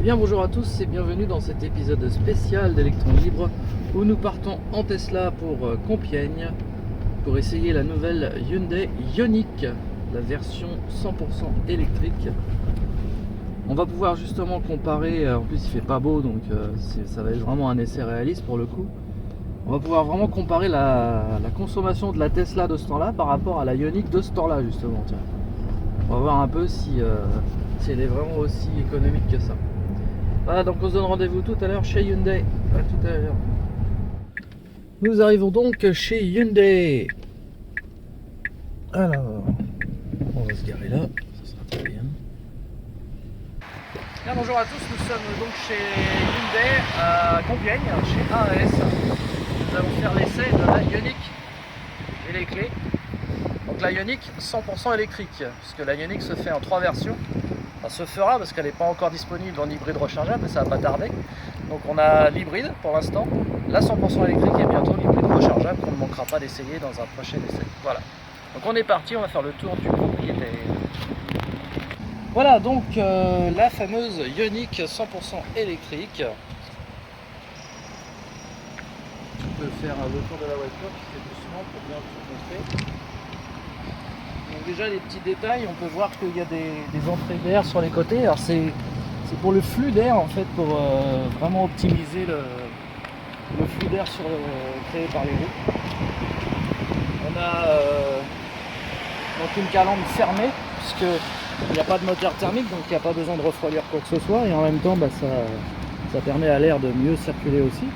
bien bonjour à tous et bienvenue dans cet épisode spécial d'Electron Libre où nous partons en Tesla pour Compiègne pour essayer la nouvelle Hyundai Ioniq, la version 100% électrique. On va pouvoir justement comparer, en plus il fait pas beau donc ça va être vraiment un essai réaliste pour le coup. On va pouvoir vraiment comparer la consommation de la Tesla de ce temps-là par rapport à la Ioniq de ce temps-là justement. Tiens. On va voir un peu si elle est vraiment aussi économique que ça. Voilà, donc on se donne rendez-vous tout à l'heure chez Hyundai. À tout à l'heure. Nous arrivons donc chez Hyundai. Alors, on va se garer là, ça sera très bien. Bien, bonjour à tous, nous sommes donc chez Hyundai à Compiègne, chez AAS. Nous allons faire l'essai de la Ioniq et les clés. Donc la Ioniq 100% électrique, puisque la Ioniq se fait en 3 versions. Ça se fera parce qu'elle n'est pas encore disponible en hybride rechargeable, mais ça va pas tarder. Donc on a l'hybride pour l'instant, la 100% électrique et bientôt l'hybride rechargeable qu'on ne manquera pas d'essayer dans un prochain essai. Voilà. Donc on est parti, on va faire le tour du propriétaire. Voilà donc la fameuse Ioniq 100% électrique. Tu peux faire le tour de la voiture, tu fais doucement pour bien tout montrer. Donc déjà les petits détails, on peut voir qu'il y a des entrées d'air sur les côtés. Alors c'est pour le flux d'air en fait, pour vraiment optimiser le flux d'air créé par les roues. On a donc une calandre fermée puisque il n'y a pas de moteur thermique, donc il n'y a pas besoin de refroidir quoi que ce soit, et en même temps ça permet à l'air de mieux circuler aussi.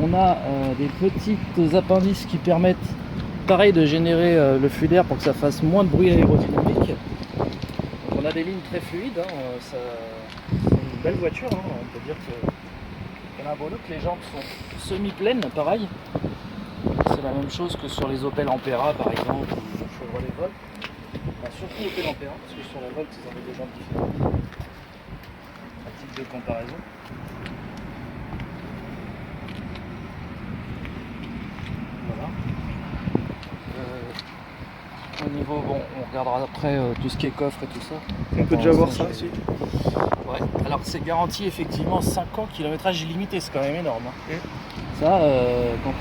On a des petites appendices qui permettent pareil de générer le flux d'air pour que ça fasse moins de bruit aérodynamique. Donc on a des lignes très fluides, hein, c'est une belle voiture, hein, on peut dire qu'elle a un beau look. Les jantes sont semi-pleines, pareil. C'est la même chose que sur les Opel Ampera par exemple, ou Chevrolet Volt. Enfin, surtout Opel Ampera, parce que sur la Volt ils avaient des jantes différentes. Un type de comparaison. Voilà. Au niveau, bon, on regardera après tout ce qui est coffre et tout ça. On peut déjà voir ça aussi. Ouais. Alors c'est garanti effectivement 5 ans, kilométrage illimité, c'est quand même énorme. Hein. Ça, quand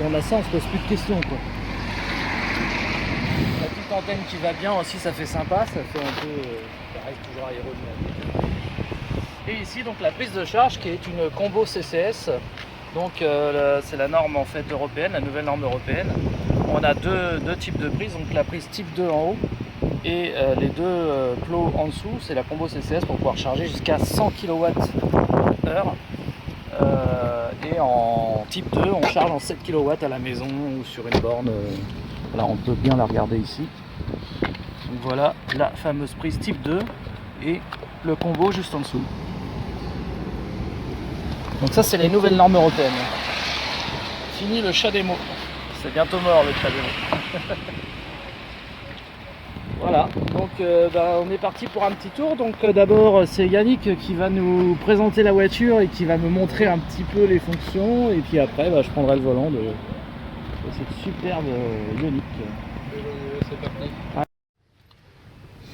on a ça, on se pose plus de questions, quoi. La petite antenne qui va bien aussi, ça fait sympa, ça fait un peu, ça reste toujours aérodynamique. Et ici donc la prise de charge qui est une combo CCS. Donc c'est la norme en fait européenne, la nouvelle norme européenne. On a deux types de prises, donc la prise type 2 en haut et les deux plots en dessous, c'est la combo CCS pour pouvoir charger jusqu'à 100 kWh. Et en type 2, on charge en 7 kW à la maison ou sur une borne. Là, on peut bien la regarder ici. Donc voilà la fameuse prise type 2 et le combo juste en dessous. Donc ça, c'est les nouvelles normes européennes. Fini le chat des mots. C'est bientôt mort le chat des mots. Voilà, donc on est parti pour un petit tour. Donc d'abord c'est Yannick qui va nous présenter la voiture et qui va me montrer un petit peu les fonctions. Et puis après je prendrai le volant de cette superbe Ioniq. C'est parti. Ah.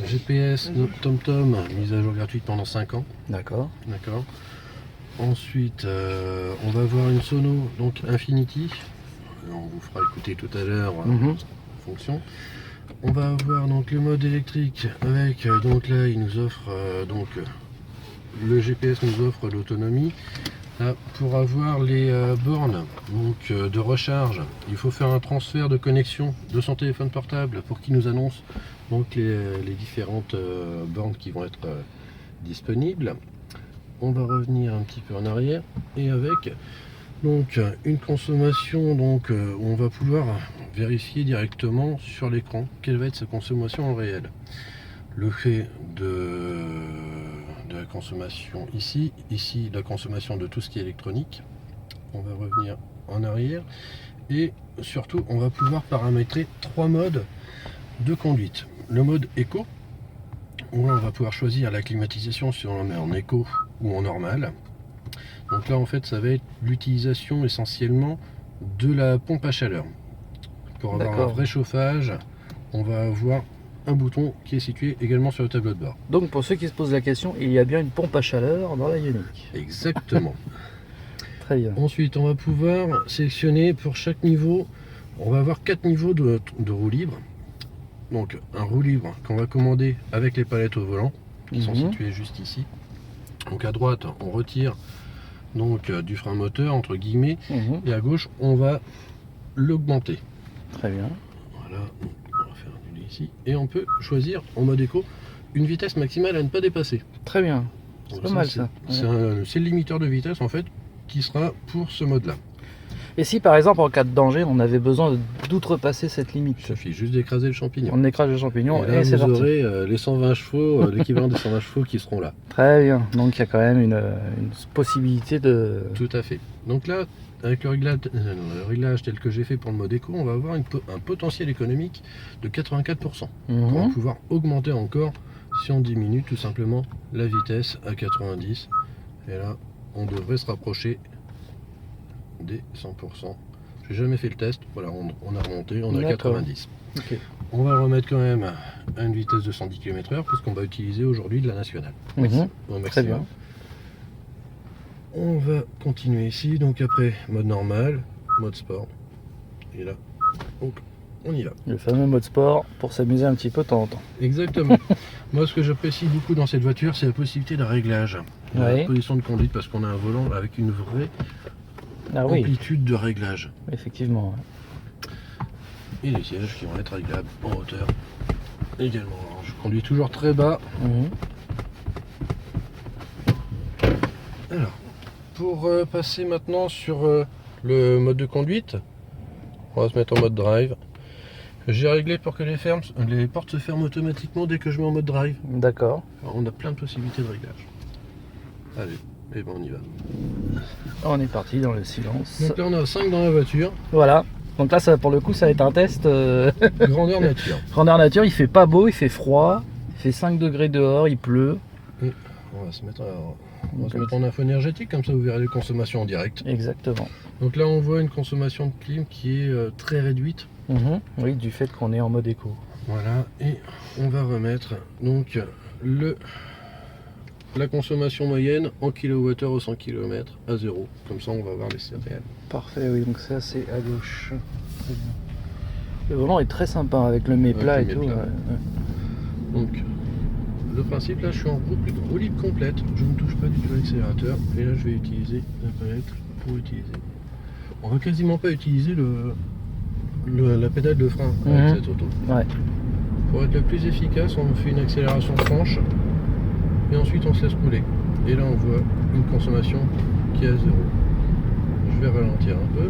GPS, TomTom, mise à jour gratuite pendant 5 ans. D'accord. D'accord. Ensuite, on va voir une sono, donc Infinity. On vous fera écouter tout à l'heure en fonction. On va avoir donc le mode électrique avec, donc là il nous offre, le GPS nous offre l'autonomie. Là, pour avoir les bornes donc, de recharge, il faut faire un transfert de connexion de son téléphone portable pour qu'il nous annonce donc, les différentes bornes qui vont être disponibles. On va revenir un petit peu en arrière et avec donc une consommation donc, où on va pouvoir vérifier directement sur l'écran quelle va être sa consommation en réel. Le fait de la consommation ici la consommation de tout ce qui est électronique. On va revenir en arrière et surtout on va pouvoir paramétrer 3 modes de conduite. Le mode éco, où on va pouvoir choisir la climatisation si on la met en éco ou en normal. Donc là en fait ça va être l'utilisation essentiellement de la pompe à chaleur. Pour avoir un vrai chauffage, on va avoir un bouton qui est situé également sur le tableau de bord. Donc pour ceux qui se posent la question, il y a bien une pompe à chaleur dans la Ioniq. Exactement. Très bien. Ensuite, on va pouvoir sélectionner pour chaque niveau, on va avoir 4 niveaux de roue libre. Donc un roue libre qu'on va commander avec les palettes au volant, qui sont situées juste ici. Donc à droite, on retire donc du frein moteur entre guillemets, et à gauche, on va l'augmenter. Très bien. Voilà, on va faire un nœud ici, et on peut choisir en mode éco une vitesse maximale à ne pas dépasser. Très bien. C'est pas mal ça. C'est le limiteur de vitesse en fait qui sera pour ce mode là. Et si par exemple en cas de danger on avait besoin d'outrepasser cette limite? Il suffit juste d'écraser le champignon. On écrase le champignon et là, c'est vous parti. aurez les 120 chevaux, l'équivalent des 120 chevaux qui seront là. Très bien, donc il y a quand même une possibilité de... Tout à fait. Donc là, avec le réglage tel que j'ai fait pour le mode éco, on va avoir un potentiel économique de 84%. On va pouvoir augmenter encore si on diminue tout simplement la vitesse à 90. Et là, on devrait se rapprocher des 100%. J'ai jamais fait le test, voilà, on a remonté, on a 90. Okay. On va remettre quand même à une vitesse de 110 km/h puisqu'on va utiliser aujourd'hui de la nationale. Très bien. On va continuer ici, donc après mode normal, mode sport. Et là, donc, on y va. Le fameux mode sport pour s'amuser un petit peu de temps en temps. Exactement. Moi, ce que j'apprécie beaucoup dans cette voiture, c'est la possibilité de réglage. La position de conduite, parce qu'on a un volant avec une vraie amplitude de réglage. Effectivement. Et les sièges qui vont être réglables en hauteur également. Alors, je conduis toujours très bas. Alors, pour passer maintenant sur le mode de conduite, on va se mettre en mode drive. J'ai réglé pour que les portes se ferment automatiquement dès que je mets en mode drive. D'accord. On a plein de possibilités de réglage. Allez, et ben on y va. On est parti dans le silence. Donc là on a 5 dans la voiture. Voilà. Donc là ça, pour le coup ça va être un test grandeur nature. Grandeur nature, il fait pas beau, il fait froid, il fait 5 degrés dehors, il pleut. Et on va se mettre en info énergétique, comme ça vous verrez les consommations en direct. Exactement. Donc là on voit une consommation de clim qui est très réduite. Oui, du fait qu'on est en mode éco. Voilà, et on va remettre donc la consommation moyenne en kWh au 100 km à 0. Comme ça on va voir les céréales. Parfait, oui, donc ça c'est à gauche. Très bien. Le volant est très sympa avec le méplat et tout. Donc le principe là, je suis en roue libre complète, je ne touche pas du tout l'accélérateur, et là je vais utiliser la palette pour utiliser. On va quasiment pas utiliser la pédale de frein avec cette auto. Pour être le plus efficace, on fait une accélération franche et ensuite on se laisse rouler. Et là on voit une consommation qui est à 0. Je vais ralentir un peu.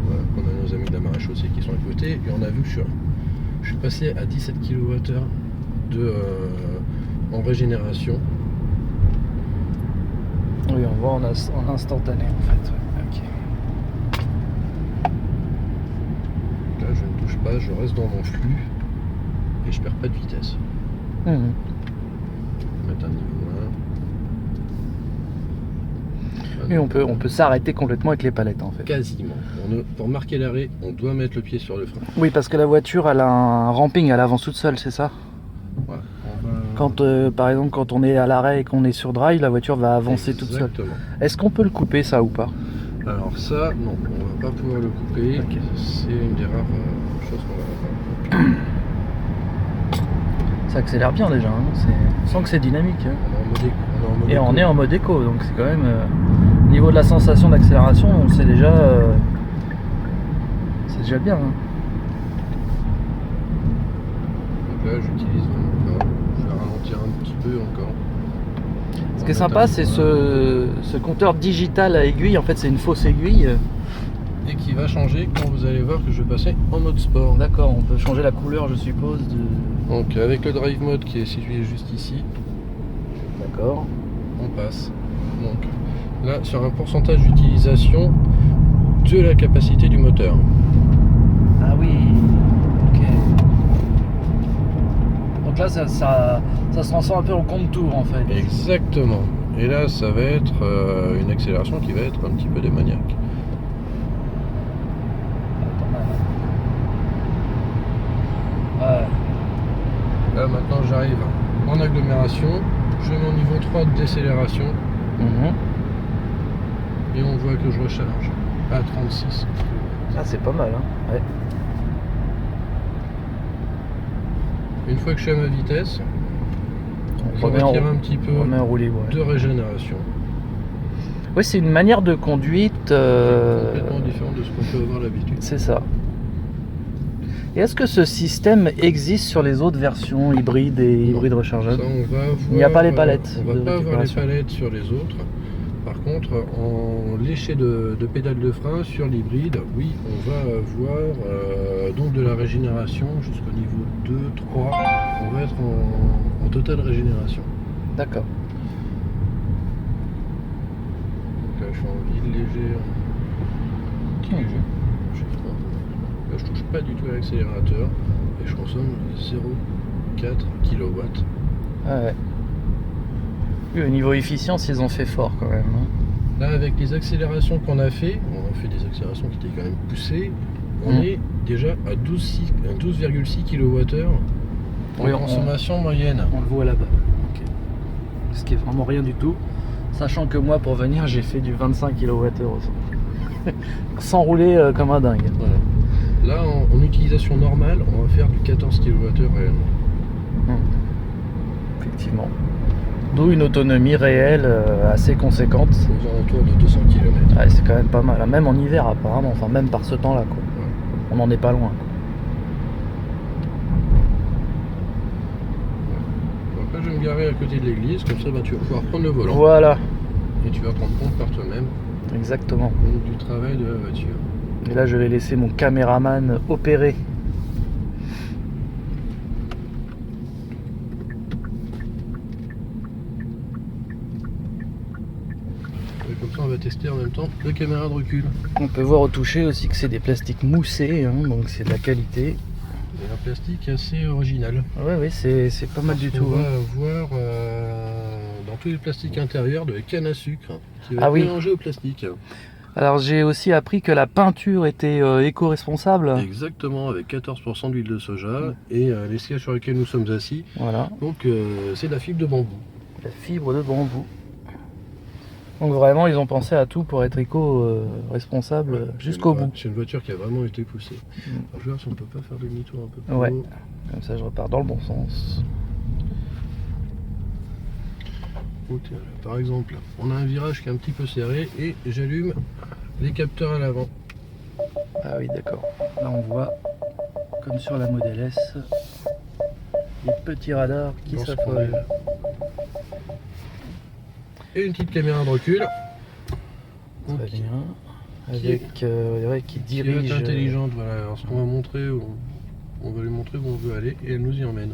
Voilà, on a nos amis de la marechaussée qui sont à côté et on a vu que je suis passé à 17 kWh en régénération. Oui, on voit en instantané en fait. Là je ne touche pas, je reste dans mon flux et je perds pas de vitesse. On va mettre un niveau 1. Et on peut s'arrêter complètement avec les palettes en fait. Quasiment. Pour marquer l'arrêt, on doit mettre le pied sur le frein. Oui, parce que la voiture elle a un ramping, elle avance toute seule, c'est ça? Voilà. Quand par exemple quand on est à l'arrêt et qu'on est sur drive, la voiture va avancer toute seule. Est-ce qu'on peut le couper ça ou pas? Alors ça, non, on va pas pouvoir le couper. C'est une des rares choses qu'on va faire. Ça accélère bien déjà, on sent que c'est dynamique. Et on est en mode éco, donc c'est quand même... au niveau de la sensation d'accélération, on sait déjà... c'est déjà bien. Donc là j'utilise vraiment pas. Je vais ralentir un petit peu encore. Ce qui est sympa, c'est ce compteur digital à aiguille. En fait, c'est une fausse aiguille. Et qui va changer quand vous allez voir que je vais passer en mode sport. D'accord, on peut changer la couleur, je suppose. Donc, avec le drive mode qui est situé juste ici. D'accord. On passe. Donc, là, sur un pourcentage d'utilisation de la capacité du moteur. Ah oui. Ok. Donc là, ça se transforme un peu en compte-tour en fait. Exactement. Et là, ça va être une accélération qui va être un petit peu démoniaque. Là maintenant j'arrive en agglomération, je mets au niveau 3 de décélération et on voit que je recharge à 36. Ah, c'est pas mal, hein. Ouais. Une fois que je suis à ma vitesse, je remet retire un petit peu en roue libre, ouais. de régénération. Oui, c'est une manière de conduite Complètement différente de ce qu'on peut avoir l'habitude. C'est ça. Et est-ce que ce système existe sur les autres versions hybrides et hybrides rechargeables? Ça, on va avoir, il n'y a pas les palettes. On va pas avoir les palettes sur les autres. Par contre, en léché de pédale de frein sur l'hybride, oui, on va avoir donc de la régénération jusqu'au niveau 2, 3. On va être en totale régénération. D'accord. Donc là, je suis en ville léger, petit léger. Là, je touche pas du tout à l'accélérateur et je consomme 0,4 kW. Ah ouais. Oui, au niveau efficience, ils ont fait fort quand même. Là, avec les accélérations qu'on a fait, on a fait des accélérations qui étaient quand même poussées, on est déjà à 12,6 kWh en consommation moyenne. On le voit là-bas. Okay. Ce qui est vraiment rien du tout. Sachant que moi, pour venir, j'ai fait du 25 kWh sans rouler comme un dingue. Voilà. Là, en utilisation normale, on va faire du 14 kWh réellement. Effectivement. D'où une autonomie réelle assez conséquente. Aux alentours de 200 km. Ouais, c'est quand même pas mal. Même en hiver, apparemment. Enfin, même par ce temps-là, quoi. Ouais. On n'en est pas loin. Ouais. Après, je vais me garer à côté de l'église, comme ça, bah, tu vas pouvoir prendre le volant. Voilà. Et tu vas prendre compte par toi-même. Exactement. Donc, du travail de la voiture. Et là, je vais laisser mon caméraman opérer. Et comme ça, on va tester en même temps la caméra de recul. On peut voir au toucher aussi que c'est des plastiques moussés, hein, donc c'est de la qualité. Et un plastique assez original. Ouais, oui, c'est pas mal du tout. On va avoir dans tous les plastiques intérieurs de la canne à sucre qui va être mélangée au plastique. Alors j'ai aussi appris que la peinture était éco-responsable. Exactement, avec 14% d'huile de soja et les sièges sur lesquels nous sommes assis. Voilà. Donc c'est de la fibre de bambou. La fibre de bambou. Donc vraiment ils ont pensé à tout pour être éco-responsable jusqu'au bout. C'est une voiture qui a vraiment été poussée. Alors, je vais voir si on peut pas faire demi-tour un peu plus haut. Comme ça je repars dans le bon sens. Par exemple, on a un virage qui est un petit peu serré et j'allume les capteurs à l'avant. Ah oui, d'accord. Là on voit, comme sur la Model S, les petits radars qui s'affolent. Et une petite caméra de recul. Très bien. Qui dirige. Qui est intelligente, voilà. Alors ce qu'on va montrer, on va lui montrer où on veut aller et elle nous y emmène.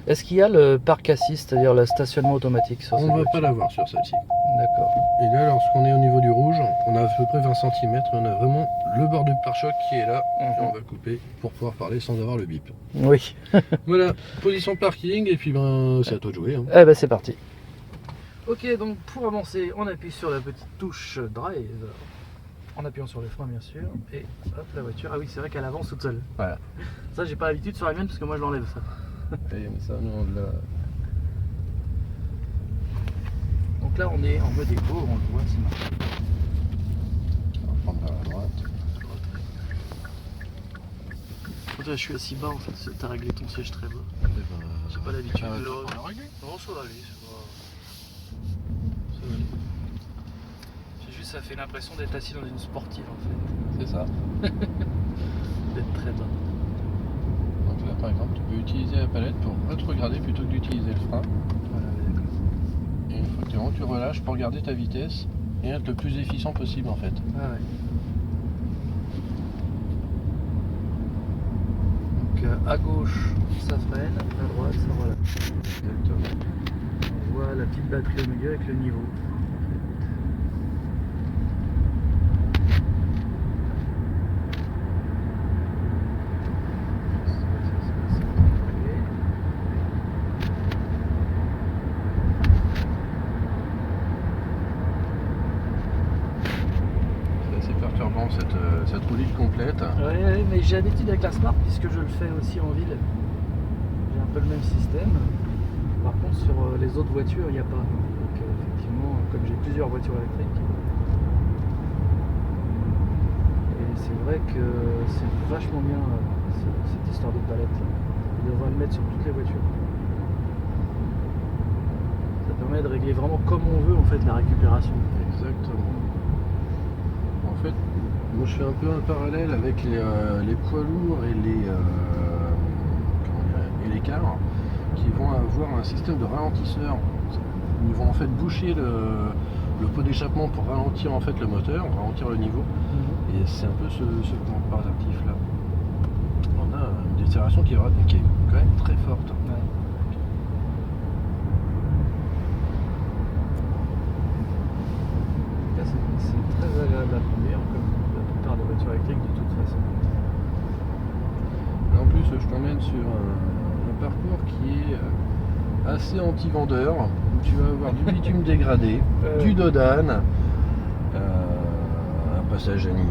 Est-ce qu'il y a le parc assist, c'est-à-dire le stationnement automatique sur cette voiture ? On ne va pas l'avoir sur celle-ci. D'accord. Et là, lorsqu'on est au niveau du rouge, on a à peu près 20 cm, on a vraiment le bord du pare-choc qui est là, et on va couper pour pouvoir parler sans avoir le bip. Oui. Voilà, position parking, et puis ben, c'est à toi de jouer. Hein. Eh ben c'est parti. Ok, donc pour avancer, on appuie sur la petite touche drive, en appuyant sur le frein bien sûr, et hop, la voiture, ah oui c'est vrai qu'elle avance toute seule. Voilà. Ça j'ai pas l'habitude sur la mienne parce que moi je l'enlève ça. Mais ça, nous, on l'a... Donc là on est en mode éco, on le voit, c'est marqué. On va prendre vers la droite. Quand je suis assis bas en fait, t'as réglé ton siège très bas. J'ai pas l'habitude de le régler. Non, ça va aller, ça va aller. C'est juste ça fait l'impression d'être assis dans une sportive en fait. C'est ça. D'être très bas. Donc là par exemple tu peux utiliser la palette pour rétrograder plutôt que d'utiliser le frein. Voilà, et une fois que tu es bon, tu relâches pour garder ta vitesse et être le plus efficient possible en fait. Ah ouais. Donc à gauche ça freine, à droite ça relâche. Exactement. On voit la petite batterie au milieu avec le niveau. cette roue libre complète. Ouais, mais j'ai l'habitude avec la Smart puisque je le fais aussi en ville. J'ai un peu le même système. Par contre, sur les autres voitures, il n'y a pas. Donc, effectivement, comme j'ai plusieurs voitures électriques, et c'est vrai que c'est vachement bien cette histoire de palette. Il devrait le mettre sur toutes les voitures. Ça permet de régler vraiment comme on veut en fait la récupération. Exactement. En fait, moi je fais un peu un parallèle avec les poids lourds et les cars qui vont avoir un système de ralentisseur. Ils vont en fait boucher le pot d'échappement pour ralentir en fait le moteur, ralentir le niveau. Et c'est un peu ce comparatif là. On a une décélération qui est quand même très forte. Ouais. C'est très agréable à conduire, comme la plupart des voitures électriques de toute façon. Et en plus, je t'emmène sur un parcours qui est assez anti-vendeur, où tu vas avoir du bitume dégradé, du dodane, un passage à niveau.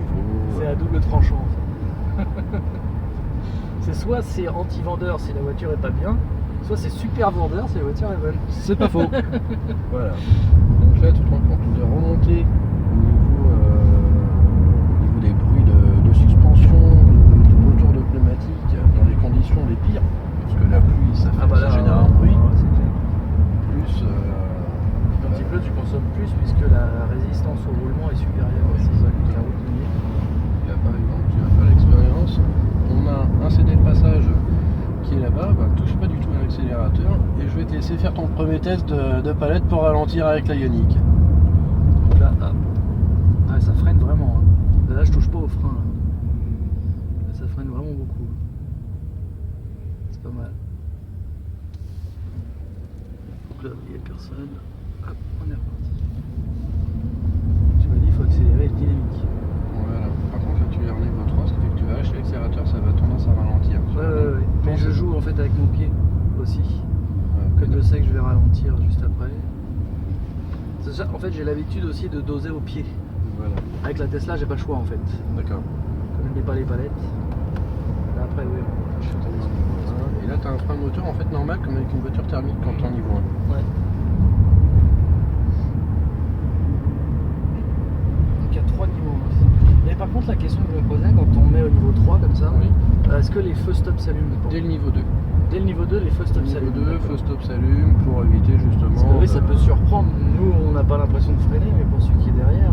C'est à double tranchant en fait. C'est soit c'est anti-vendeur si la voiture est pas bien, soit c'est super vendeur si la voiture est bonne. C'est pas faux. Voilà. Donc là, tu te rends compte de remonter au niveau des bruits de suspension, de retour de pneumatique dans les conditions les pires, parce que la pluie, ça génère un bruit. Plus un petit peu, tu consommes plus puisque la résistance au roulement est supérieure aussi. Exactement. Là, par exemple, tu vas faire l'expérience. On a un CD de passage qui est là-bas, touche pas du tout à l'accélérateur et je vais te laisser faire ton premier test de palette pour ralentir avec la Ioniq. Donc là, ça freine vraiment. Hein. Là, je touche pas au frein. Là, ça freine vraiment beaucoup. C'est pas mal. Donc là, il n'y a personne. Hop, on est reparti. Tu m'as dit qu'il faut accélérer le dynamique. Voilà. Par contre, là, tu es en niveau 3, ce qui fait que tu vas lâcher l'accélérateur, ça va tendance à ralentir. Ouais. Mais je joue en fait avec mon pied aussi. Comme je sais que je vais ralentir juste après. C'est ça, en fait, j'ai l'habitude aussi de doser au pied. Voilà. Avec la Tesla, j'ai pas le choix en fait. D'accord. Comme je n'ai pas les palettes. Là, après, oui. Et là, tu as un frein moteur en fait normal, comme avec une voiture thermique quand tu es en niveau 1. Ouais. Donc il y a 3 niveaux. Mais par contre, la question que je me posais, quand on met au niveau 3 comme ça, Oui. est-ce que les feux stop s'allument? Dès le niveau 2. Dès le niveau 2, les feux stop s'allument. Niveau 2, feu stop s'allume pour éviter justement. Parce que oui, ça peut surprendre. Nous, on n'a pas l'impression de freiner, mais pour celui qui est derrière,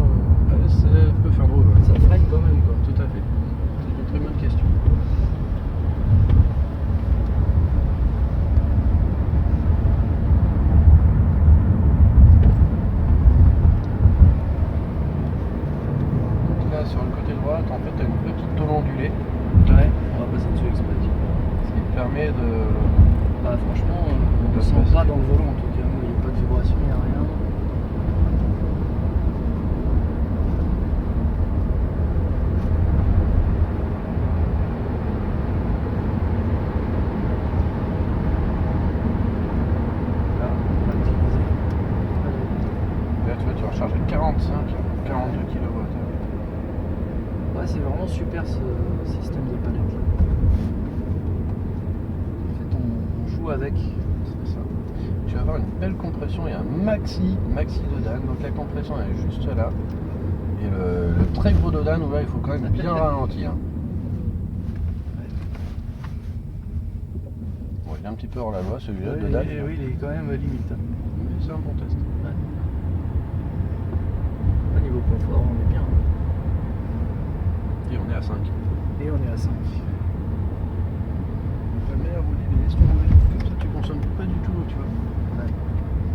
Ça peut faire drôle. Ouais. ça freine quand même, quoi. Tout à fait. C'est une très bonne question. Donc là, sur le côté droit, en fait, tu as une petite tôle ondulée. Ouais, on va passer dessus exprès. Ce qui te permet de. Bah, franchement, on ne sent pas dans le volant en tout cas. Il n'y a pas de vibration, il n'y a rien. Là, on va utiliser. Là, tu vois, tu vas recharger 42 kW. Ouais, c'est vraiment super ce système de palette là. En fait, on joue avec. C'est ça. Tu vas avoir une belle compression et un maxi dodane. Donc la compression elle est juste là. Et le très gros dodane, ouais, il faut quand même bien ralentir. Bon, il est un petit peu hors la loi celui-là, le dodane. Oui, il est quand même limite. Mais c'est un bon test. Ouais. Au niveau confort, on est bien. Et on est à 5. Et on est à 5. La meilleure roue libre, laisse tomber. Comme ça, tu consommes pas du tout, tu vois. Ouais.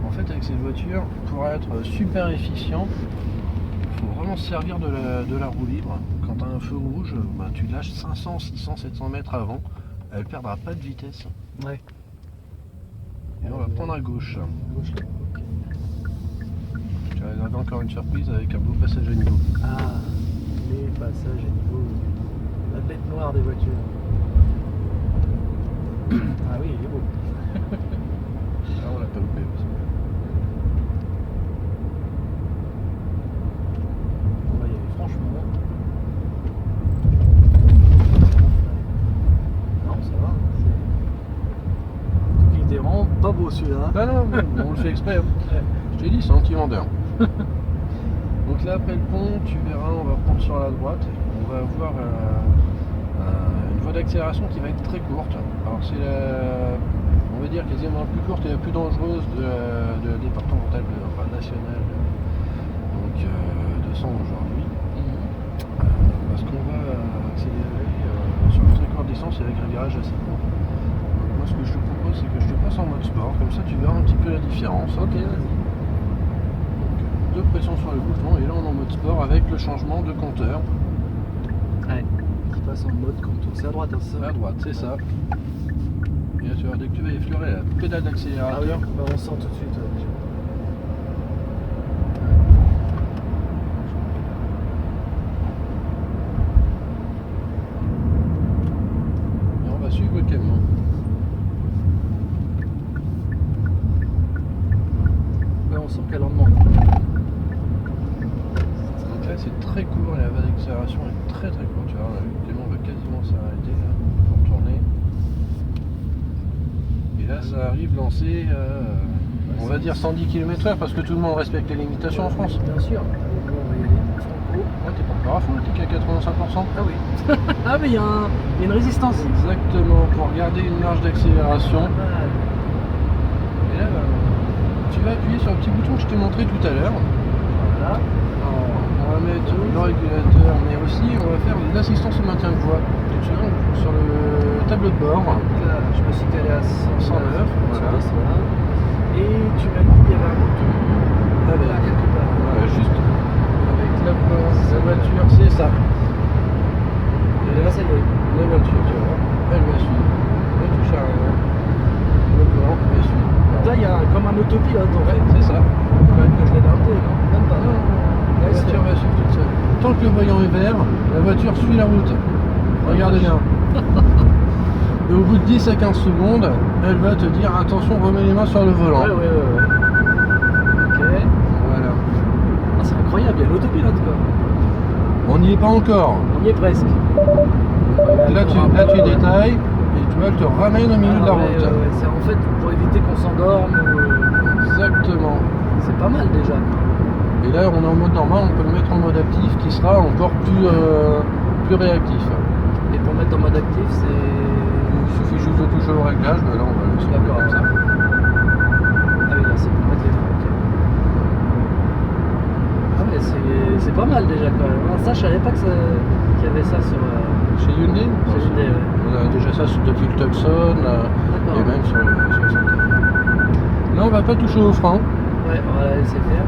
En fait, avec cette voiture, pour être super efficient, il faut vraiment se servir de la roue libre. Quand tu as un feu rouge, tu lâches 500, 600, 700 mètres avant. Elle perdra pas de vitesse. Ouais. Et on va prendre à gauche. Gauche là. Ok. Tu vas réserver encore une surprise avec un beau passage à niveau. Ah, les passages à niveau. La bête noire des voitures. Ah oui, il est beau. Ah, on l'a pas loupé aussi. On va y aller franchement. beau celui-là. Ah non, on le fait exprès. Hein. Je t'ai dit, c'est anti-vendeur. Donc là, après le pont, tu verras, on va prendre sur la droite. On va avoir une voie d'accélération qui va être très courte. Alors c'est on va dire quasiment la plus courte et la plus dangereuse de la départementale, enfin nationale, donc 200 aujourd'hui. Parce qu'on va accélérer sur une très courte distance avec un virage assez court. Donc moi, ce que je te propose, c'est que je te passe en mode sport, comme ça tu verras un petit peu la différence. Ok, vas-y. De pression sur le bouton et là on est en mode sport avec le changement de compteur. Ouais, qui passe en mode compteur. C'est à droite, hein, c'est ça. À droite, c'est ça. Et là tu vois, dès que tu vas effleurer la pédale Ah oui, d'accélérateur, bah, on sent tout de suite. Déjà. et on va suivre le camion. Là, on sent qu'elle en demande. Donc là c'est très court et la voie d'accélération est très très courte. Tu vois, le camion va quasiment s'arrêter là, pour tourner. Et là ça arrive lancé, on va dire 110 km/h parce que tout le monde respecte les limitations en France. Bien sûr. Bon, on va y aller. Franco. Ouais, t'es pas encore à fond, t'es qu'à 85%. Ah oui. Ah mais il y a une résistance. Exactement, pour garder une marge d'accélération. Ah, Et là, tu vas appuyer sur le petit bouton que je t'ai montré tout à l'heure. voilà. On va mettre le régulateur, mais aussi on va faire l'assistance au maintien de voie. Et tu vois, sur le tableau de bord, Donc là, je me suis calé à 109. 109, voilà. Et tu m'as dit qu'il y avait un bouton là quelque part. Voilà, juste avec la voiture, c'est ça. Et là, Ça y est. la voiture, tu vois, elle va suivre. Ne touche à rien. Le volant, elle suit. Donc là, il y a comme un autopilote en fait. C'est ça. Faut même que je l'aide un peu, non? Même pas. La voiture va suivre toute seule. Tant que le voyant est vert, la voiture suit la route. Regarde bien. Et au bout de 10 à 15 secondes, elle va te dire attention, remets les mains sur le volant. Ouais. Ok. Voilà. Ah, c'est incroyable, il y a l'autopilote quoi. On n'y est pas encore. On y est presque. Là tu détailles et tu vois, elle te ramène au milieu de la route. Ouais. C'est en fait pour éviter qu'on s'endorme. Exactement. C'est pas mal déjà. Et là, on est en mode normal, on peut le mettre en mode actif qui sera encore plus réactif. Et pour mettre en mode actif, c'est. Il suffit juste de toucher au réglage, mais là on va le laisser D'accord. comme ça. Ah oui, là c'est pour mettre les freins. Ok. Ah mais c'est pas mal déjà quand même. Non, ça, je savais pas qu'il y avait ça sur. Chez Hyundai, Chez Hyundai, ouais. on a déjà ça depuis le Tucson D'accord. et même sur le Santa Fe. Là on va pas toucher au frein Ouais, on va la laisser faire.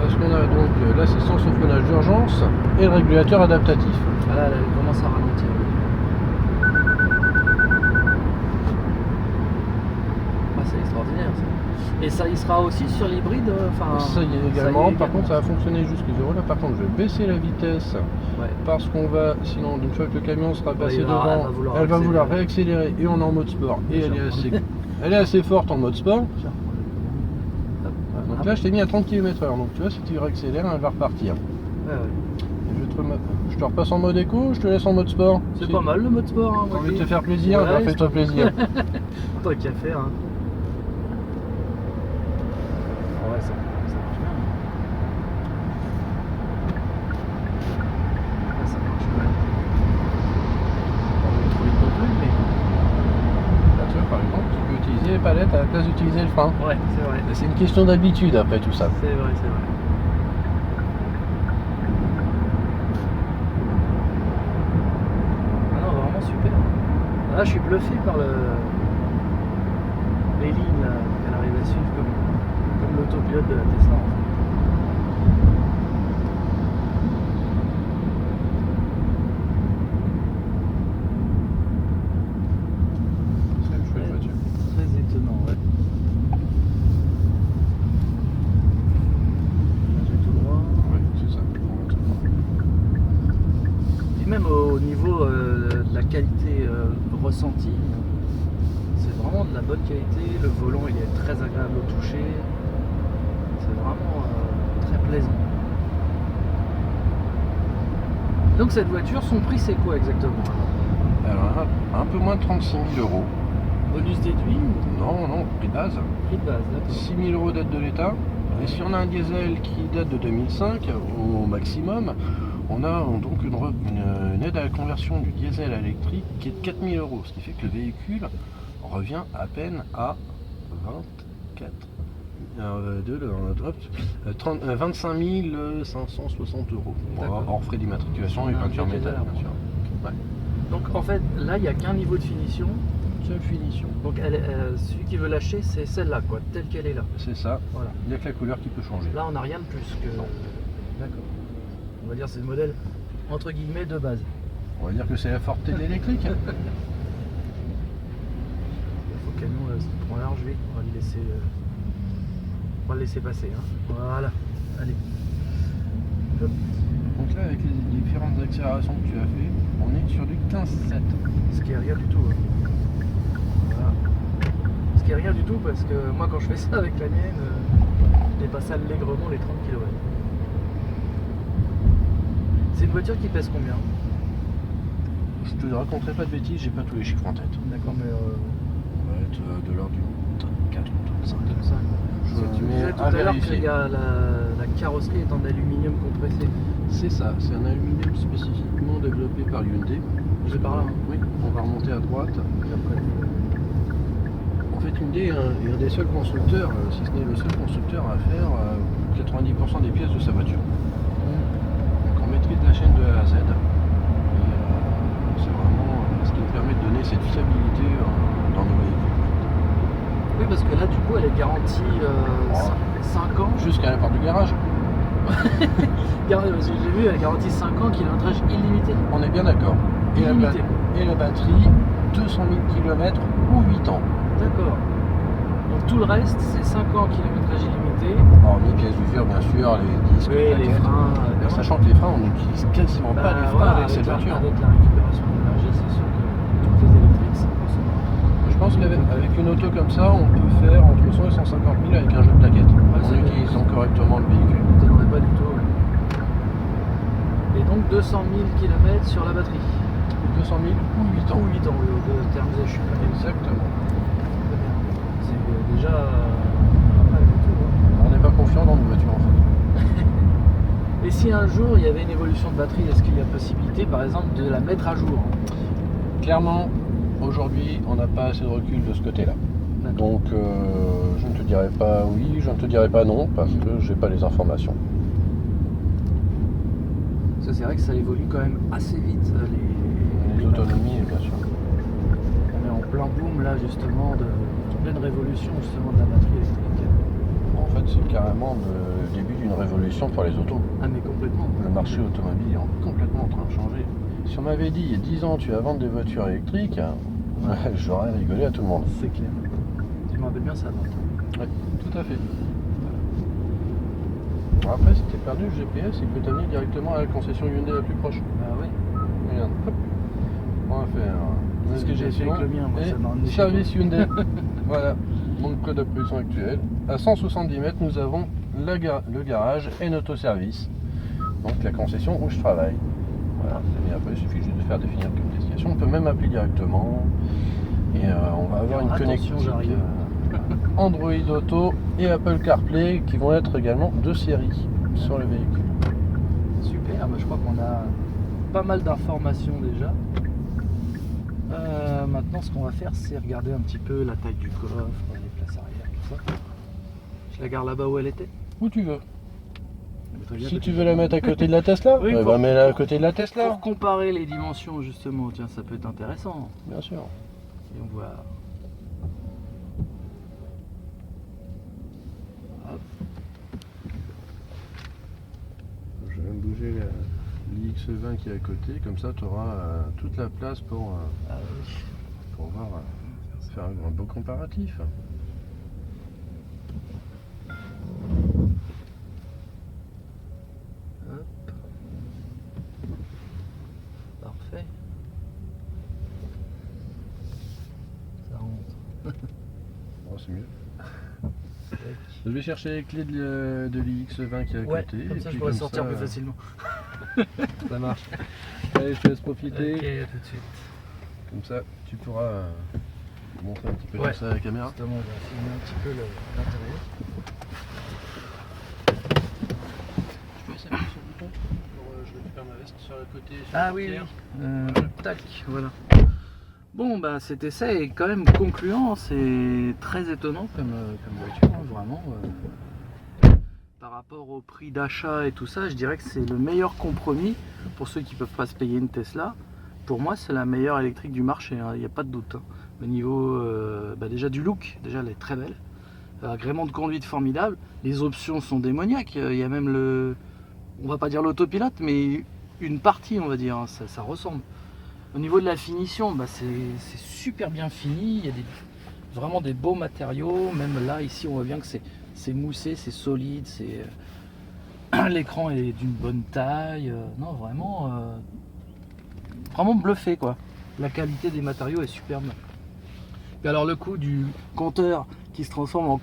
parce qu'on a donc l'assistance au freinage d'urgence et le régulateur adaptatif. Ah là, elle commence à ralentir. Ah, c'est extraordinaire ça. Et ça, il sera aussi sur l'hybride. Enfin. Ça y est également. Par contre, ça va fonctionner jusqu'à 0. Là, par contre, je vais baisser la vitesse Ouais. parce qu'on va, sinon, une fois que le camion sera passé il va- devant, elle va vouloir réaccélérer et on est en mode sport. Et Bien elle sûr. est assez forte en mode sport. Tiens, hop. Donc là, je t'ai mis à 30 km/h. Donc tu vois, si tu réaccélères, elle va repartir. Ouais. Je te repasse en mode éco, je te laisse en mode sport. C'est Si pas mal le mode sport. Hein, t'as envie de Wally. te faire plaisir, Ouais, bah, fais-toi plaisir. Tant qu'à faire. Hein. Ah ouais, ça marche bien. Ah, ça marche bien. Pas trop vite non plus, mais. Là, tu vois, par exemple, tu peux utiliser les palettes à la place d'utiliser le frein. Ouais, c'est vrai. C'est une question d'habitude après tout ça. C'est vrai, c'est vrai. Ah non, vraiment super. Là, je suis bluffé par les lignes là, qu'elle arrive à suivre comme l'autopilote de la Tesla. En fait. C'est une chouette voiture. Très étonnant, ouais. Là, j'ai tout droit. Oui, c'est ça. On va tout voir. Et même au niveau de la qualité ressentie, c'est vraiment de la bonne qualité. Le volant, il est très agréable au toucher. C'est vraiment très plaisant. Donc cette voiture, son prix c'est quoi exactement? Alors, un peu moins de 36 000 euros. Bonus déduit ou Non, non, prix de base. prix de base, d'accord. 6 000 € d'aide de l'État. Et si on a un diesel qui date de 2005 au maximum, on a donc une aide à la conversion du diesel à l'électrique qui est de 4 000 €. Ce qui fait que le véhicule revient à peine à 25 560 €. D'accord. Hors frais d'immatriculation et On a un peinture budget métal, là. bien sûr. Ouais. Donc en fait, là, il n'y a qu'un niveau de finition. Seule finition. Donc celui qui veut lâcher, c'est celle-là, quoi, telle qu'elle est là. C'est ça. Voilà. Il n'y a que la couleur qui peut changer. Là, on n'a rien de plus que. Non. D'accord. On va dire c'est le modèle entre guillemets de base. On va dire que c'est la Forte de l'électrique. Il faut que nous, ça prend large, lui. On va le laisser passer. Hein. Voilà. Allez. Hop. Donc là, avec les différentes accélérations que tu as fait, on est sur du 15,7. Ce qui est rien du tout. Hein. Voilà. Ce qui est rien du tout parce que moi, quand je fais ça avec la mienne, je dépasse allègrement les 30 km. C'est une voiture qui pèse combien? Je te raconterai pas de bêtises, j'ai pas tous les chiffres en tête. D'accord, mais On va être de l'ordre du tonne 4 ou tonne 5. comme ça. Je Tu mets disais tout à à l'heure que vérifier. la carrosserie est en aluminium compressé. C'est ça, c'est un aluminium spécifiquement développé par Hyundai. C'est par là, hein. Oui, on va remonter à droite. Et après, En fait, Hyundai est un des seuls constructeurs, si ce n'est le seul constructeur à faire 90% des pièces de sa voiture. Donc on maîtrise la chaîne de A à Z. Et c'est vraiment ce qui nous permet de donner cette fiabilité dans nos véhicules. oui, parce que là, du coup, elle est garantie 5 ans. Jusqu'à la porte du garage. J'ai vu, elle est garantie 5 ans, kilométrage illimité. On est bien d'accord. Et Illimité. la batterie, 200 000 km ou 8 ans. D'accord. Donc tout le reste, c'est 5 ans, kilométrage illimité. Hormis pièces d'usure, bien sûr, les disques, Oui, les plaquettes. freins. Sachant que les freins, on n'utilise quasiment pas les freins voilà, avec cette voiture. Avec la récupération d'énergie, c'est sûr que toutes les électriques, c'est impossible. Je pense qu'avec une auto comme ça, on peut faire entre 100 et 150 000 avec un jeu de plaquettes. ça En utilisant correctement le véhicule. Je ne t'aimerais pas du tout. Ouais. Et donc 200 000 km sur la batterie. 200 000 ou 8 ans. Ou 8 ans, oui, de termes et je suis pas Exactement. très bien. C'est déjà pas mal du tout. Hein. On n'est pas confiant dans nos voitures en fait. Et si un jour il y avait une évolution de batterie, est-ce qu'il y a possibilité par exemple de la mettre à jour? Clairement, aujourd'hui, on n'a pas assez de recul de ce côté-là. Donc je ne te dirai pas oui, je ne te dirai pas non, parce que j'ai pas les informations. Ça, c'est vrai que ça évolue quand même assez vite. Les autonomies, bien sûr. On est en plein boom là justement de pleine révolution justement de la batterie électrique. En fait, c'est carrément le début d'une révolution pour les autos. Ah mais complètement. Le marché automobile est complètement en train de changer. Si on m'avait dit il y a 10 ans tu vas vendre des voitures électriques, j'aurais rigolé à tout le monde. C'est clair. Tu me rappelles bien ça, donc. Oui, tout à fait. Alors après, si tu es perdu, le GPS il peut t'amener directement à la concession Hyundai la plus proche. Bah oui. Regarde, hop. On va faire C'est ce que j'ai fait avec le mien, moi, et ça m'a emmené chez service Hyundai. Voilà, mon code de position actuel. À 170 mètres, nous avons le garage et notre autoservice. Donc la concession où je travaille. Voilà. Et après, il suffit juste de faire définir comme destination. On peut même appeler directement. Et on va avoir une Attention, connectique j'arrive. Android Auto et Apple CarPlay qui vont être également de série sur le véhicule. Super, bah, je crois qu'on a pas mal d'informations déjà. Maintenant, ce qu'on va faire, c'est regarder un petit peu la taille du coffre, les places arrière, tout ça. Je la garde là-bas où elle était. Où tu veux. Très bien, Si parce tu que- veux la mettre à côté de la Tesla, Oui, bah, mets-la à côté de la Tesla. Pour comparer les dimensions, justement, tiens, ça peut être intéressant. Bien sûr. Et on voit. Hop. Je vais bouger l'IX20 qui est à côté, comme ça tu auras toute la place pour Ah oui. voir, faire un beau comparatif. Hop. Parfait. Ça rentre. Oh, c'est mieux. Je vais chercher les clés de l'IX20 qui est à Ouais, côté. comme et ça je puis pourrais comme sortir ça, plus facilement. Ça marche. Allez, je te laisse profiter. Ok, à tout de suite. Comme ça, tu pourras vous montrer un petit peu Ouais. tout ça à la caméra. Justement, on va filmer un petit peu l'intérieur. Je peux s'appuyer sur le bouton pour je récupère ma veste sur le côté. Sur Ah la oui, portière. oui. Tac, voilà. Bon, bah cet essai est quand même concluant, c'est très étonnant comme voiture, hein, vraiment. Par rapport au prix d'achat et tout ça, je dirais que c'est le meilleur compromis pour ceux qui ne peuvent pas se payer une Tesla. Pour moi, c'est la meilleure électrique du marché, il n'y a pas de doute. Hein. Au niveau déjà du look, déjà elle est très belle. Agrément de conduite formidable, les options sont démoniaques, il y a même le, on va pas dire l'autopilote, mais une partie on va dire, hein, ça ressemble. Au niveau de la finition, bah c'est super bien fini, il y a vraiment des beaux matériaux, même là ici on voit bien que c'est moussé, c'est solide, l'écran est d'une bonne taille, non vraiment bluffé quoi. La qualité des matériaux est superbe. Et alors le coup du compteur qui se transforme en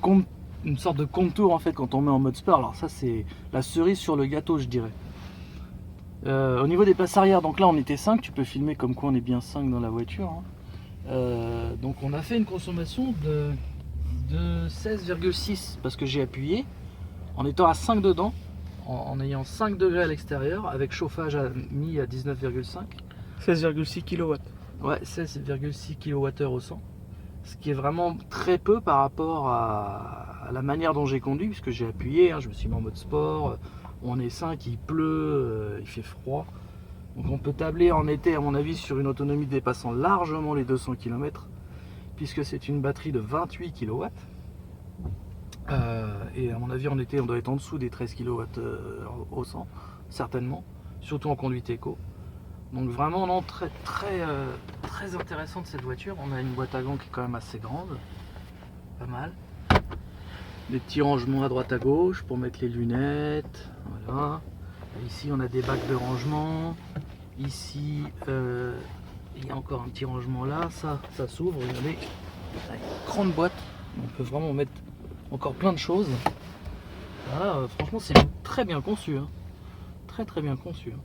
une sorte de contour en fait quand on met en mode sport, alors ça c'est la cerise sur le gâteau je dirais. Au niveau des places arrière, donc là on était 5, tu peux filmer comme quoi on est bien 5 dans la voiture. Hein. Donc on a fait une consommation de 16,6 parce que j'ai appuyé en étant à 5 dedans, en ayant 5 degrés à l'extérieur avec chauffage mis à 19,5. 16,6 kW. Ouais, 16,6 kWh au 100. Ce qui est vraiment très peu par rapport à la manière dont j'ai conduit, puisque j'ai appuyé, hein, je me suis mis en mode sport, on est 5, il pleut, il fait froid. Donc on peut tabler en été à mon avis sur une autonomie dépassant largement les 200 km, puisque c'est une batterie de 28 kW. Et à mon avis en été on doit être en dessous des 13 kWh au 100, certainement, surtout en conduite éco. Donc vraiment non, très intéressante cette voiture. On a une boîte à gants qui est quand même assez grande, pas mal. Des petits rangements à droite à gauche pour mettre les lunettes, voilà. Ici on a des bacs de rangement. Ici il y a encore un petit rangement là, ça s'ouvre, regardez, une grande boîte. On peut vraiment mettre encore plein de choses. Voilà, franchement c'est très bien conçu, hein. Très bien conçu. Hein.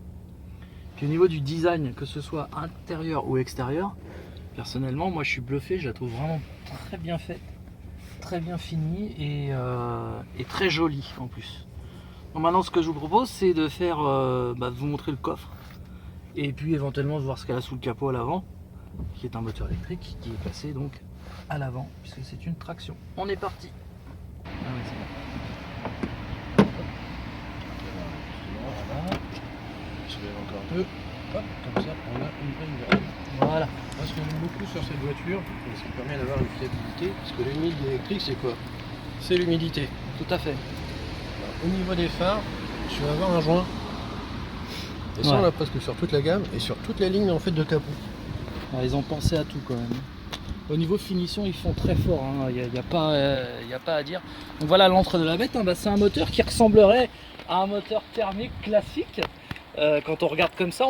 Puis au niveau du design, que ce soit intérieur ou extérieur, personnellement moi je suis bluffé, je la trouve vraiment très bien faite, très bien finie et très jolie en plus. Donc maintenant ce que je vous propose c'est de faire, de vous montrer le coffre et puis éventuellement de voir ce qu'elle a sous le capot à l'avant, qui est un moteur électrique qui est passé donc à l'avant puisque c'est une traction. On est parti. Ah ouais, c'est bon. Voilà. Je vais encore un peu. Hop, comme ça, on a une vraie garage. Voilà. Moi, ce que j'aime beaucoup sur cette voiture, et ce qui permet d'avoir une fiabilité, parce que l'humide électrique, c'est quoi? C'est l'humidité. Tout à fait. Au niveau des phares, tu vas avoir un joint. Et ça, Ouais. on l'a presque sur toute la gamme et sur toute la ligne en fait de capot. Alors, ils ont pensé à tout quand même. Au niveau finition, ils font très fort, il n'y a pas à dire. Donc voilà l'entre de la bête, hein. C'est un moteur qui ressemblerait à un moteur thermique classique. Quand on regarde comme ça,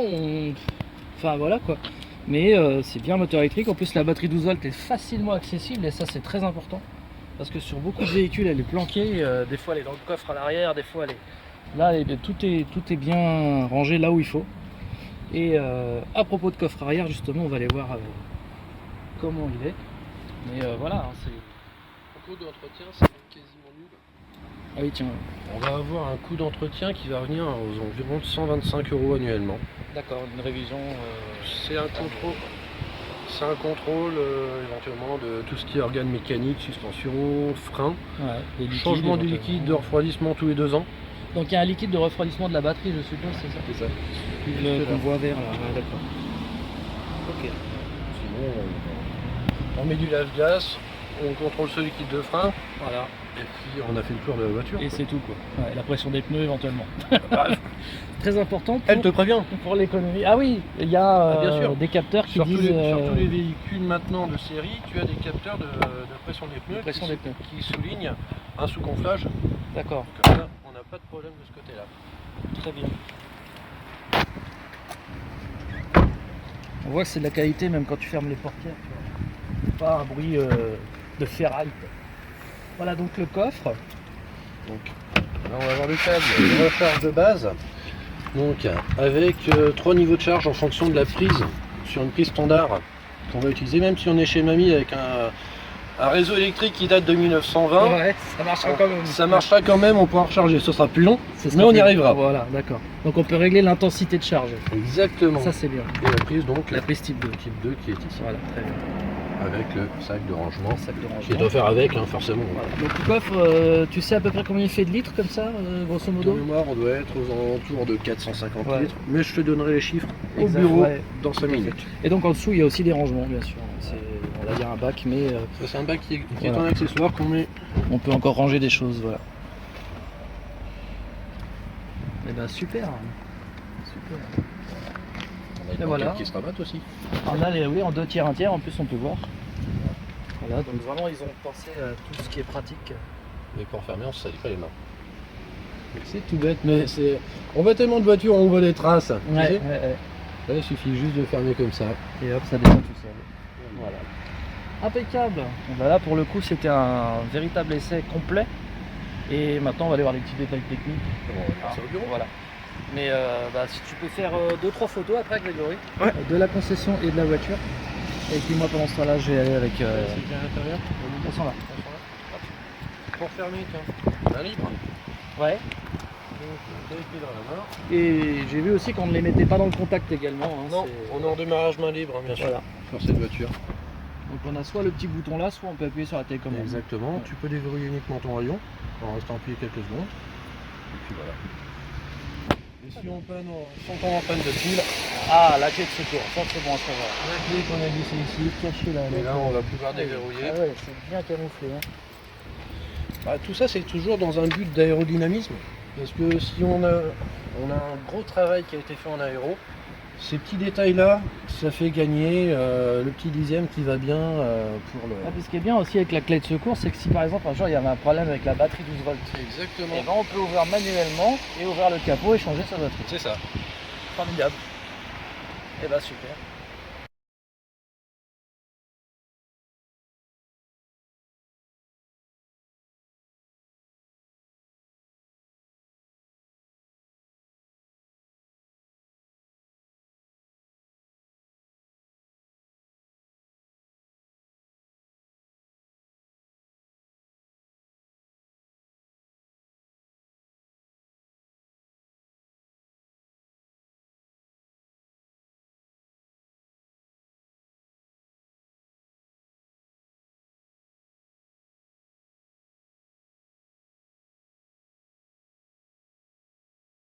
enfin voilà quoi. Mais c'est bien un moteur électrique, en plus la batterie 12 volts est facilement accessible et ça c'est très important. Parce que sur beaucoup de véhicules elle est planquée, des fois elle est dans le coffre à l'arrière, des fois elle est... Là tout est bien rangé là où il faut. Et à propos de coffre arrière justement on va aller voir comment il est. Mais voilà, hein, c'est... Le coût d'entretien, c'est quasiment nul. Ah oui tiens, On va avoir un coût d'entretien qui va revenir aux environs de 125 € annuellement. d'accord, une révision... C'est un contrôle. C'est un contrôle éventuellement de tout ce qui est organes mécaniques, suspension, frein, ouais, des liquides, changement du éventuellement. liquide de refroidissement tous les 2 ans. Donc il y a un liquide de refroidissement de la batterie je suppose, c'est ça? C'est ça. Qu'on voit vert là, ouais, d'accord. Ok. Sinon, on met du lave-glace, on contrôle ce liquide de frein, Voilà. et puis on a fait le tour de la voiture. Et c'est tout quoi. Ouais, la pression des pneus éventuellement. Très important Elle te prévient. pour l'économie. Ah oui, il y a bien sûr. des capteurs qui Sur disent... tous les véhicules maintenant de série, tu as des capteurs de pression des pneus, pression des pneus. qui soulignent un sous-gonflage. D'accord, Comme ça, on n'a pas de problème de ce côté-là. très bien. On voit que c'est de la qualité même quand tu fermes les portières. Tu vois. Pas un bruit de ferraille. Quoi. Voilà donc le coffre. Donc, là, on va avoir le câble de recharge de base. Donc, avec 3 niveaux de charge en fonction de la prise sur une prise standard. qu'on va utiliser, même si on est chez mamie avec un réseau électrique qui date de 1920. Ouais, ça marchera quand même. Ça marchera quand même, on pourra recharger. Ce sera plus long, Ça sera mais on y plus- arrivera. Voilà, d'accord. Donc on peut régler l'intensité de charge. Exactement. Ça c'est bien. Et la prise donc, La prise type 2. type 2 qui est ici, Voilà, très bien. avec le sac de rangement, Sac de qui est rangement. offert avec, hein, forcément. Voilà. Donc le coffre, tu sais à peu près combien il fait de litres comme ça, grosso De modo? mémoire, on doit être aux alentours de 450 Ouais. litres, mais je te donnerai les chiffres au Exact, bureau ouais. dans 5 minutes. Et donc en dessous il y a aussi des rangements bien sûr. Bon, là il y a un bac mais Ça, c'est un bac qui est Voilà. un accessoire qu'on met. on peut encore ranger des choses, voilà. Et ben super. Super. On a une voilà. banquette qui se rabatte aussi. On a les, oui, en 2 tiers, 1 tiers, en plus on peut voir. Voilà, donc vraiment ils ont pensé à tout ce qui est pratique. Mais pour fermer, on se salit pas les mains. C'est tout bête, mais c'est. On voit tellement de voitures, on voit des traces. tu sais. Là, il suffit juste de fermer comme ça. Et hop, ça descend tout seul. Voilà. Impeccable. Bon, bah là pour le coup c'était un véritable essai complet. Et maintenant on va aller voir les petits détails techniques. On va passer au bureau. Voilà. Mais bah, si tu peux faire 2-3 photos après Grégory, Ouais. de la concession et de la voiture. Et puis moi pendant ce temps là je vais aller avec C'est bien à l'intérieur. elles sont là. Pour fermer, tiens. Un libre. Ouais. Donc, les pieds dans la main. Et j'ai vu aussi qu'on ne les mettait pas dans le contact également. hein, Non, c'est- on est en démarrage main libre, hein, bien sûr. Voilà. Sur cette voiture. Donc on a soit le petit bouton là, soit on peut appuyer sur la télécommande. Exactement. Ouais. Tu peux déverrouiller uniquement ton rayon en restant appuyé quelques secondes. Et puis voilà. Et si on tombe en panne de pile, Ah, la clé de secours, ça c'est bon à savoir. la clé qu'on a glissée ici, Caché là. et là on va pouvoir déverrouiller. Ah ouais, c'est bien camouflé. Hein. Bah, tout ça c'est toujours dans un but d'aérodynamisme. Parce que si on a un gros travail qui a été fait en aéro, ces petits détails là, ça fait gagner le petit dixième qui va bien pour le. Ah, puis ce qui est bien aussi avec la clé de secours, c'est que si par exemple un jour il y avait un problème avec la batterie 12 volts, Exactement. et ben on peut ouvrir manuellement et ouvrir le capot et changer sa batterie. C'est ça. Formidable. Et bah super.